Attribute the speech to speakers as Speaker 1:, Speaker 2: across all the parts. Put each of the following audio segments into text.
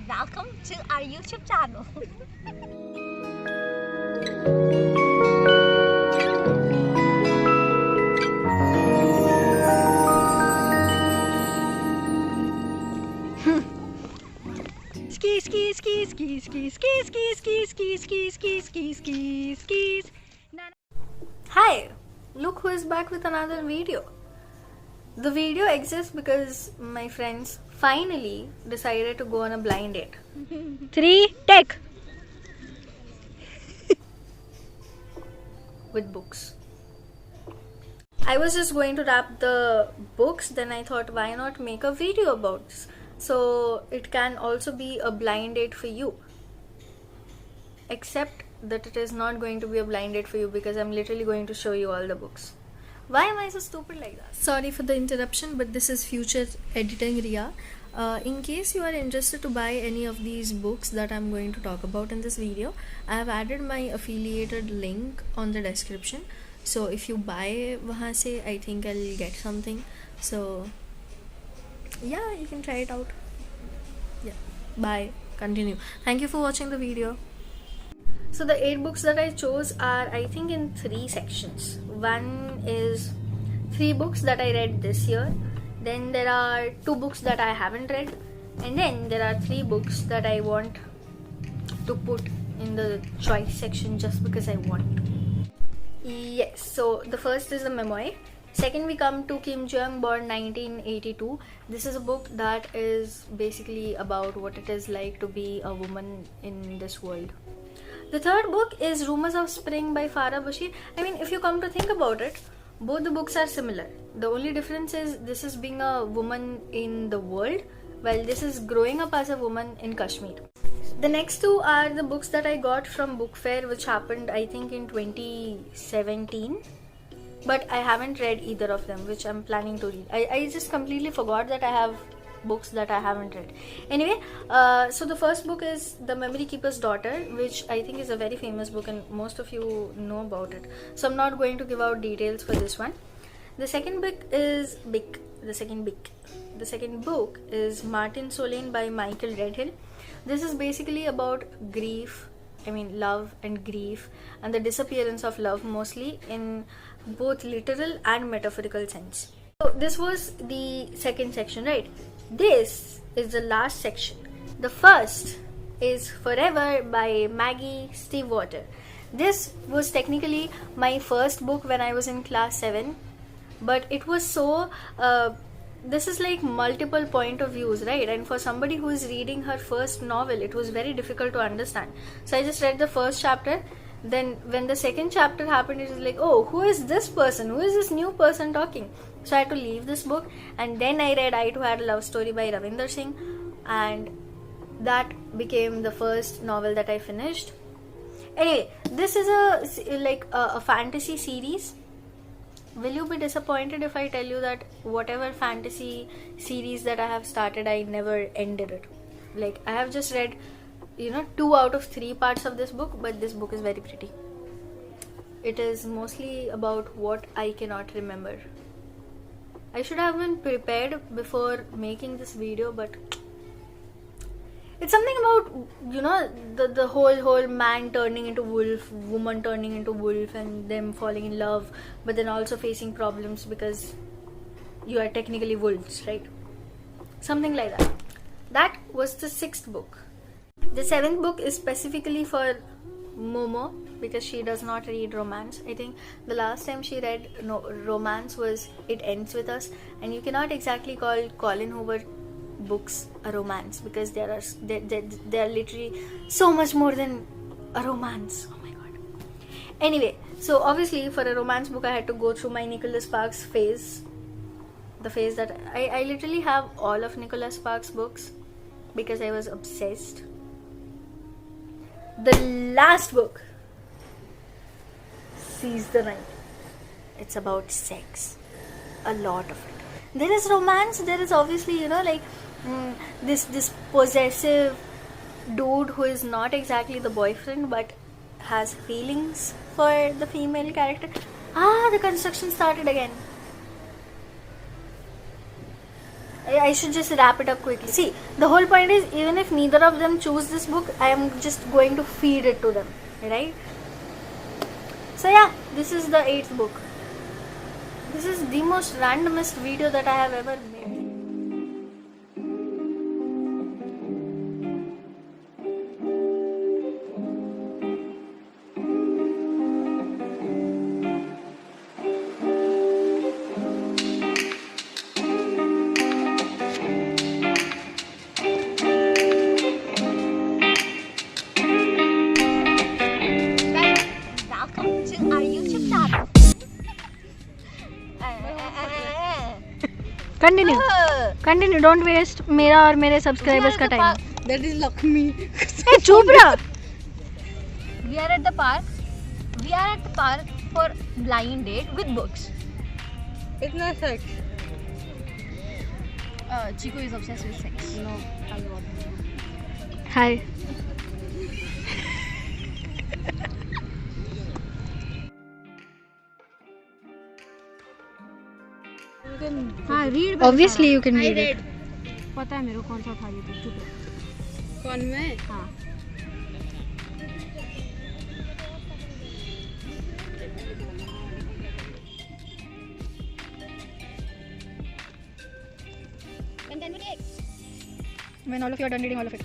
Speaker 1: Welcome to our YouTube channel. Ski, ski, ski, ski, ski, ski, ski, ski, ski, ski, ski, ski, ski, skis. Hi, look who is back with another video. The video exists because my friends finally decided to go on a blind date. 3, take! With books. I was just going to wrap the books, then I thought, why not make a video about this? So it can also be a blind date for you. Except that it is not going to be a blind date for you because I'm literally going to show you all the books. Why am I so stupid like that? Sorry for the interruption, but this is future editing Ria. In case you are interested to buy any of these books that I'm going to talk about in this video, I have added my affiliated link on the description. So if you buy wahan se, I think I'll get something. So yeah, you can try it out. Yeah, bye. Continue. Thank you for watching the video. So the 8 books that I chose are, I think, in 3 sections. One is 3 books that I read this year. Then there are 2 books that I haven't read. And then there are 3 books that I want to put in the choice section just because I want to. Yes, so the first is a memoir. Second, we come to Kim Jong, born 1982. This is a book that is basically about what it is like to be a woman in this world. The third book is Rumors of Spring by Farah Bashir. I mean, if you come to think about it, both the books are similar. The only difference is this is being a woman in the world, while this is growing up as a woman in Kashmir. The next 2 are the books that I got from book fair, which happened, I think, in 2017. But I haven't read either of them, which I'm planning to read. I just completely forgot that I have books that I haven't read. Anyway, so the first book is The Memory Keeper's Daughter, which I think is a very famous book and most of you know about it. So I'm not going to give out details for this one. The second book is The second book is Martin Solane by Michael Redhill. This is basically about grief, love and grief, and the disappearance of love, mostly in both literal and metaphorical sense. So this was the second section, right? This is the last section. The first is Forever by Maggie Stiefvater. This was technically my first book when I was in class 7, but it was so this is like multiple point of views, right? And for somebody who is reading her first novel, it was very difficult to understand. So I just read the first chapter. Then when the second chapter happened, it was like, oh, who is this person? Who is this new person talking? So I had to leave this book, and then I read I Too Had a Love Story by Ravinder Singh, and that became the first novel that I finished. Anyway, this is a fantasy series. Will you be disappointed if I tell you that whatever fantasy series that I have started, I never ended it? Like, I have just read 2 out of 3 parts of this book, but this book is very pretty. It is mostly about what I cannot remember. I should have been prepared before making this video, but it's something about the whole man turning into wolf, woman turning into wolf, and them falling in love, but then also facing problems because you are technically wolves, right? Something like that. That was the 6th book. The 7th book is specifically for Momo because she does not read romance. I think the last time she read romance was It Ends With Us, and you cannot exactly call Colin Hoover books a romance because they are literally so much more than a romance. Oh my god. Anyway, so obviously for a romance book I had to go through my Nicholas Sparks phase. The phase that I literally have all of Nicholas Sparks books because I was obsessed. The last book, Seize the Night. It's about sex. A lot of it. There is romance, there is obviously, this possessive dude who is not exactly the boyfriend but has feelings for the female character. The construction started again. I should just wrap it up quickly. See, the whole point is, even if neither of them choose this book, I am just going to feed it to them, right? So yeah, this is the 8th book. This is the most randomest video that I have ever made. Continue don't waste मेरा और मेरे subscribers का time.
Speaker 2: That is Lakshmi.
Speaker 1: चुप रहा.
Speaker 2: We are at the park for blind date with books.
Speaker 3: It's not sex.
Speaker 2: Chico is obsessed with sex.
Speaker 3: No, I'm not.
Speaker 1: Hi.
Speaker 2: हाँ read.
Speaker 1: Obviously you can read it.
Speaker 2: पता है मेरे को कौन सा था ये तो चुप रहो.
Speaker 3: कौन में?
Speaker 2: हाँ.
Speaker 1: When all of you are done reading all of it.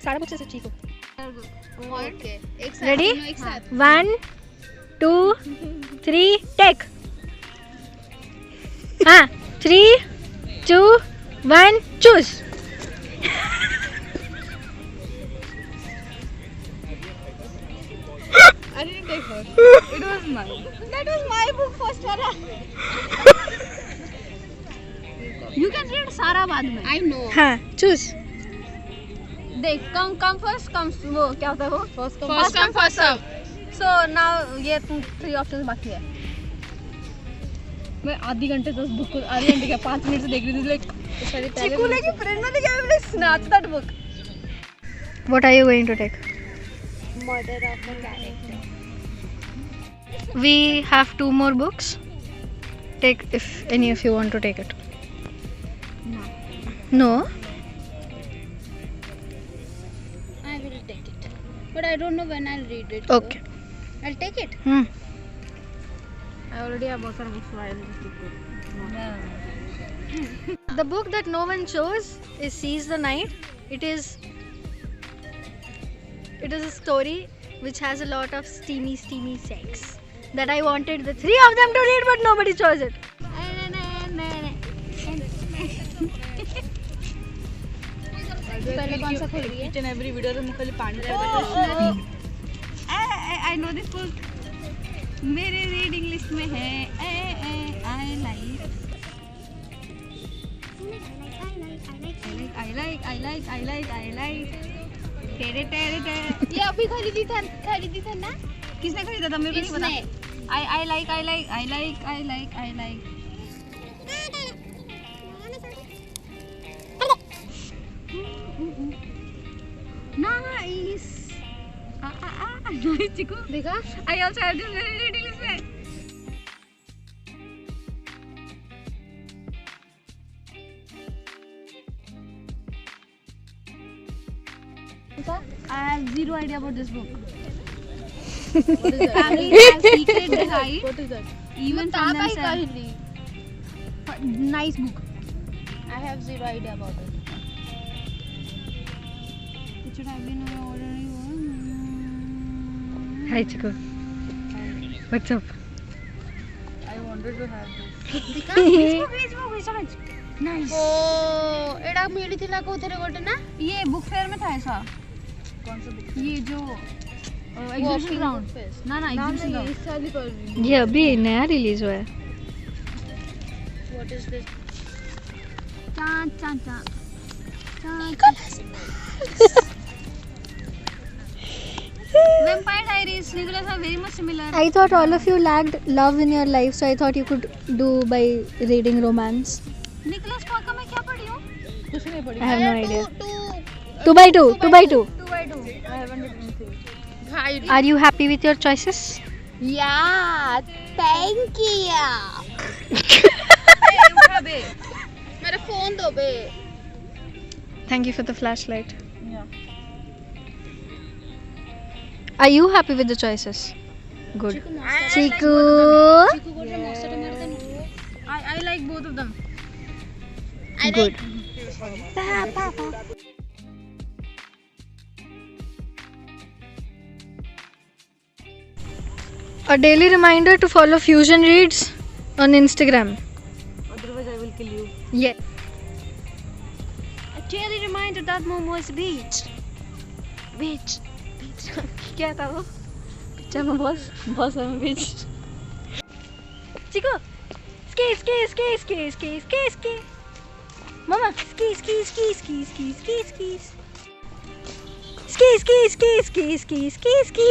Speaker 1: सारा बुक से चीको.
Speaker 2: Okay. एक साथ.
Speaker 1: Ready?
Speaker 2: एक साथ.
Speaker 1: 1, 2, 3, take. हाँ 3, 2, 1, choose.
Speaker 3: I didn't take her. It was mine.
Speaker 2: That was my book first वाला. You can read सारा बाद में.
Speaker 3: I know.
Speaker 1: हाँ choose.
Speaker 2: देख come first comes वो क्या होता है वो?
Speaker 3: First come
Speaker 2: first serve. So now ये 3 options बाकी है. मैं आधे घंटे से उस बुक को आधे घंटे क्या 5 मिनट से देख रही थी लाइक चिकू ने की प्रेरणा ने क्या मैंने snatch that book.
Speaker 1: What are you going to take?
Speaker 2: Murder of the character.
Speaker 1: We have 2 more books. Take if any of you want to take it.
Speaker 2: No.
Speaker 1: No?
Speaker 2: I will take it. But I don't know when I'll read it.
Speaker 1: Okay.
Speaker 2: I'll take it.
Speaker 1: Hmm.
Speaker 2: I already have बहुत सारे books so I'll just keep it.
Speaker 1: The book that no one chose is Seize the Night. It is a story which has a lot of steamy sex that I wanted the 3 of them to read, but nobody chose it.
Speaker 2: पहले कौन सा खोल रही है?
Speaker 3: Each and every video में खाली पानी
Speaker 2: I know this book. मेरे रीडिंग लिस्ट में है. I like. तेरे. ये अभी खरीदी था ना? किसने खरीदा था मेरे को नहीं पता. I like. Nice. Nice chikoo. देखा? I also have this मेरे reading list में. I have zero idea about this book.
Speaker 3: What is that?
Speaker 2: Families have secret behind.
Speaker 3: What is that?
Speaker 2: Even from themselves. Nice book.
Speaker 3: I have zero idea about it.
Speaker 2: It should have been already.
Speaker 1: Hi Chico. What's up?
Speaker 3: I wanted to have this.
Speaker 2: देखा? Which book? Nice.
Speaker 3: Oh, एड़ा मिली थी लाको उधर गोटे ना?
Speaker 2: ये book fair में था ऐसा.
Speaker 3: कौन सा book?
Speaker 2: ये जो एग्जीबिशन ग्राउंड. ना एग्जीबिशन ग्राउंड.
Speaker 3: इस साल ही कर रही हूँ.
Speaker 1: ये अभी नया रिलीज हुआ है.
Speaker 3: What is this?
Speaker 2: चां. Vampire Diaries. Nicholas are very much similar.
Speaker 1: I thought all of you lacked love in your life, so I thought you could do by reading romance.
Speaker 2: Nicholas Spark का मैं क्या पढ़ी हूँ?
Speaker 3: कुछ नहीं पढ़ी.
Speaker 1: I have no idea.
Speaker 2: 2
Speaker 1: by 2.
Speaker 2: 2 by 2.
Speaker 3: I haven't read anything.
Speaker 1: Are you happy with your choices?
Speaker 2: Yeah, thank you. उठा बे, मेरा फोन दो बे.
Speaker 1: Thank you for the flashlight.
Speaker 3: Yeah.
Speaker 1: Are you happy with the choices? Good. Chiku.
Speaker 2: I like both of them.
Speaker 1: Good. A daily reminder to follow Fusion Reads on Instagram.
Speaker 3: Otherwise, I will kill you.
Speaker 1: Yeah.
Speaker 2: A daily reminder that Momo is beach. Beach. क्या था वो?
Speaker 3: Picha mein boss है bitch.
Speaker 1: Chico. Ski, ski, ski, ski, ski, ski, ski. Mama, ski, ski, ski, ski, ski, ski, ski. Ski, ski, ski, ski, ski, ski, ski.